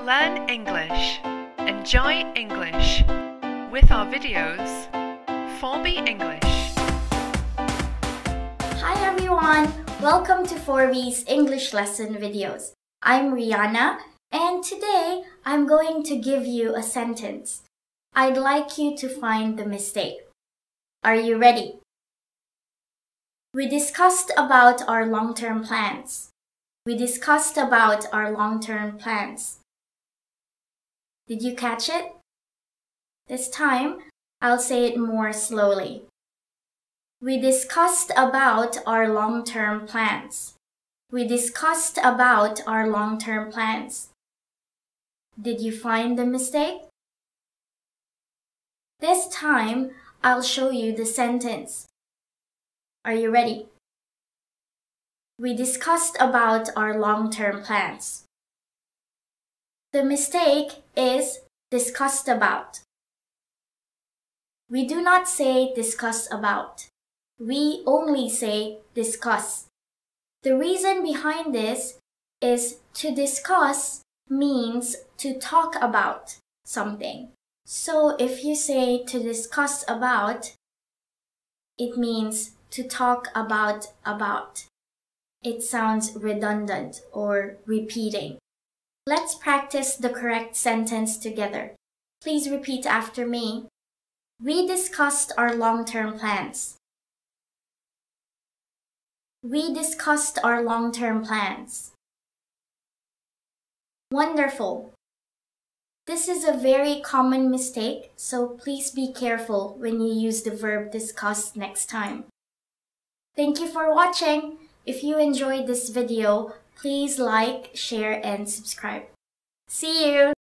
learn English, enjoy English with our videos, ForB English. Hi everyone! Welcome to ForB's English lesson videos. I'm Rianna, and today I'm going to give you a sentence. I'd like you to find the mistake. Are you ready? We discussed about our long-term plans. We discussed about our long-term plans. Did you catch it? This time, I'll say it more slowly. We discussed about our long-term plans. We discussed about our long-term plans. Did you find the mistake? This time, I'll show you the sentence. Are you ready? We discussed about our long-term plans. The mistake is discussed about. We do not say discuss about. We only say discuss. The reason behind this is to discuss means to talk about something. So if you say to discuss about, it means to talk about. It sounds redundant or repeating. Let's practice the correct sentence together. Please repeat after me. We discussed our long-term plans. We discussed our long-term plans. Wonderful! This is a very common mistake, so please be careful when you use the verb discuss next time. Thank you for watching! If you enjoyed this video, please like, share, and subscribe. See you!